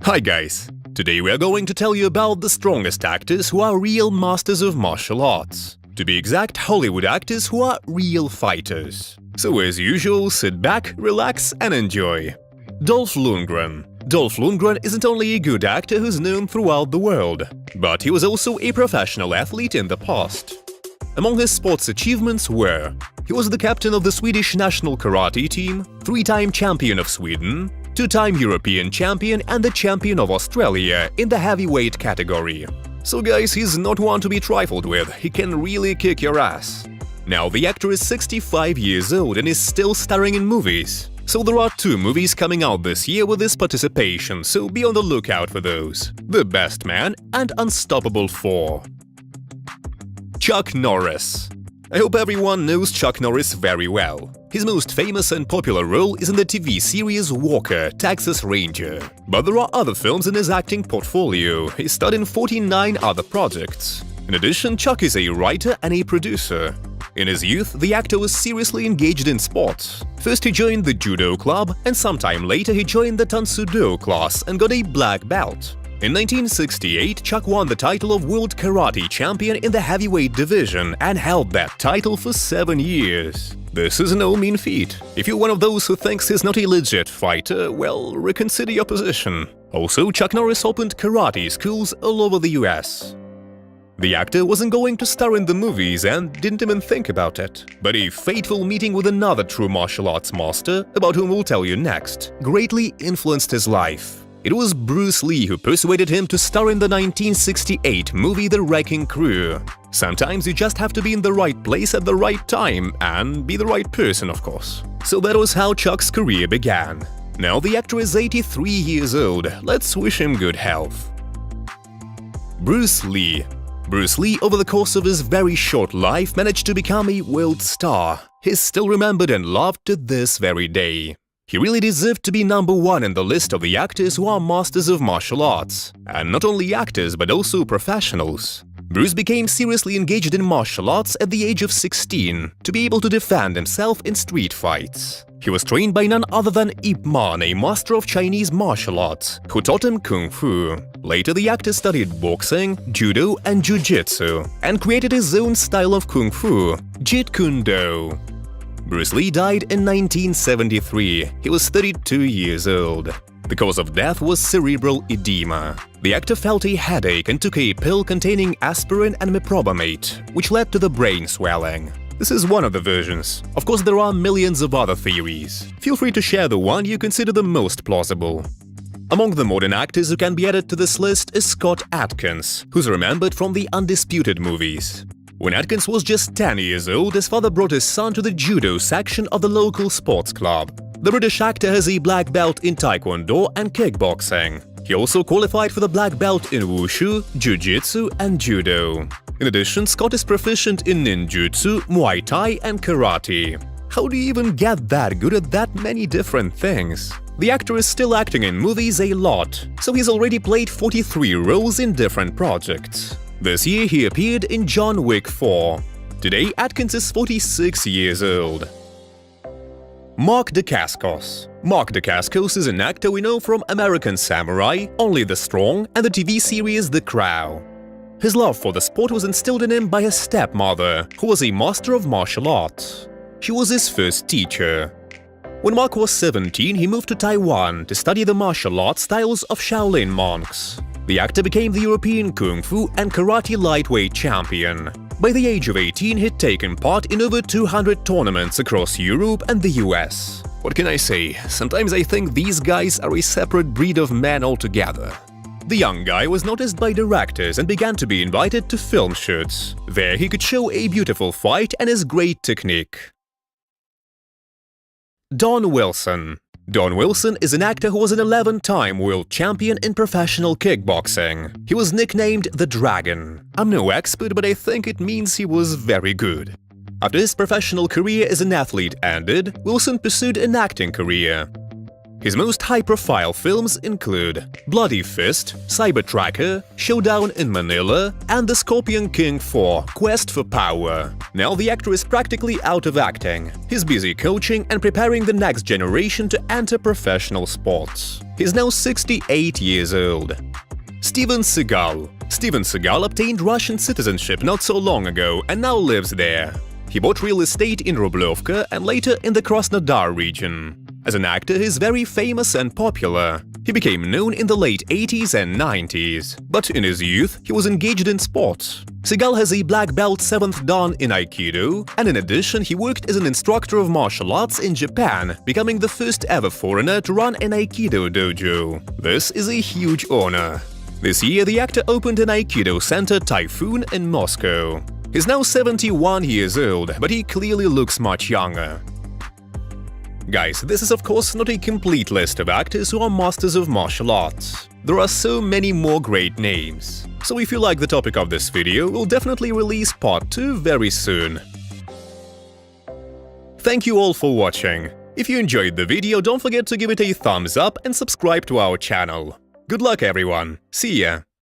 Hi guys! Today we are going to tell you about the strongest actors who are real masters of martial arts. To be exact, Hollywood actors who are real fighters. So as usual, sit back, relax and enjoy. Dolph Lundgren. Dolph Lundgren isn't only a good actor who's known throughout the world, but he was also a professional athlete in the past. Among his sports achievements were: he was the captain of the Swedish national karate team, 3-time champion of Sweden, 2-time European champion and the champion of Australia in the heavyweight category. So guys, he's not one to be trifled with, he can really kick your ass. Now the actor is 65 years old and is still starring in movies. So there are 2 movies coming out this year with his participation, so be on the lookout for those. The Best Man and Unstoppable 4. Chuck Norris. I hope everyone knows Chuck Norris very well. His most famous and popular role is in the TV series Walker, Texas Ranger. But there are other films in his acting portfolio. He starred in 49 other projects. In addition, Chuck is a writer and a producer. In his youth, the actor was seriously engaged in sports. First he joined the judo club, and sometime later he joined the Tansudo class and got a black belt. In 1968, Chuck won the title of World Karate Champion in the heavyweight division and held that title for 7 years. This is no mean feat. If you're one of those who thinks he's not a legit fighter, well, reconsider your position. Also, Chuck Norris opened karate schools all over the US. The actor wasn't going to star in the movies and didn't even think about it. But a fateful meeting with another true martial arts master, about whom we'll tell you next, greatly influenced his life. It was Bruce Lee who persuaded him to star in the 1968 movie The Wrecking Crew. Sometimes you just have to be in the right place at the right time and be the right person, of course. So that was how Chuck's career began. Now the actor is 83 years old. Let's wish him good health. Bruce Lee. Bruce Lee, over the course of his very short life, managed to become a world star. He's still remembered and loved to this very day. He really deserved to be #1 in the list of the actors who are masters of martial arts. And not only actors, but also professionals. Bruce became seriously engaged in martial arts at the age of 16 to be able to defend himself in street fights. He was trained by none other than Ip Man, a master of Chinese martial arts, who taught him Kung Fu. Later, the actor studied boxing, judo and jiu-jitsu, and created his own style of Kung Fu, Jeet Kune Do. Bruce Lee died in 1973. He was 32 years old. The cause of death was cerebral edema. The actor felt a headache and took a pill containing aspirin and meprobamate, which led to the brain swelling. This is one of the versions. Of course, there are millions of other theories. Feel free to share the one you consider the most plausible. Among the modern actors who can be added to this list is Scott Adkins, who's remembered from the Undisputed movies. When Adkins was just 10 years old, his father brought his son to the judo section of the local sports club. The British actor has a black belt in Taekwondo and kickboxing. He also qualified for the black belt in Wushu, Jiu-Jitsu and Judo. In addition, Scott is proficient in ninjutsu, Muay Thai and karate. How do you even get that good at that many different things? The actor is still acting in movies a lot, so he's already played 43 roles in different projects. This year he appeared in John Wick 4. Today, Adkins is 46 years old. Mark Dacascos. Mark Dacascos is an actor we know from American Samurai, Only the Strong, and the TV series The Crow. His love for the sport was instilled in him by his stepmother, who was a master of martial arts. She was his first teacher. When Mark was 17, he moved to Taiwan to study the martial arts styles of Shaolin monks. The actor became the European Kung Fu and Karate lightweight champion. By the age of 18, he'd taken part in over 200 tournaments across Europe and the US. What can I say? Sometimes I think these guys are a separate breed of men altogether. The young guy was noticed by directors and began to be invited to film shoots. There he could show a beautiful fight and his great technique. Don Wilson. Don Wilson is an actor who was an 11-time world champion in professional kickboxing. He was nicknamed the Dragon. I'm no expert, but I think it means he was very good. After his professional career as an athlete ended, Wilson pursued an acting career. His most high-profile films include Bloody Fist, Cyber Tracker, Showdown in Manila, and The Scorpion King 4: Quest for Power. Now the actor is practically out of acting. He's busy coaching and preparing the next generation to enter professional sports. He's now 68 years old. Steven Seagal. Steven Seagal obtained Russian citizenship not so long ago and now lives there. He bought real estate in Rublovka and later in the Krasnodar region. As an actor, he's very famous and popular. He became known in the late 80s and 90s, but in his youth, he was engaged in sports. Seagal has a black belt 7th Dan in Aikido, and in addition, he worked as an instructor of martial arts in Japan, becoming the first ever foreigner to run an Aikido dojo. This is a huge honor. This year, the actor opened an Aikido center Typhoon in Moscow. He's now 71 years old, but he clearly looks much younger. Guys, this is of course not a complete list of actors who are masters of martial arts. There are so many more great names. So if you like the topic of this video, we'll definitely release part 2 very soon. Thank you all for watching. If you enjoyed the video, don't forget to give it a thumbs up and subscribe to our channel. Good luck everyone, see ya!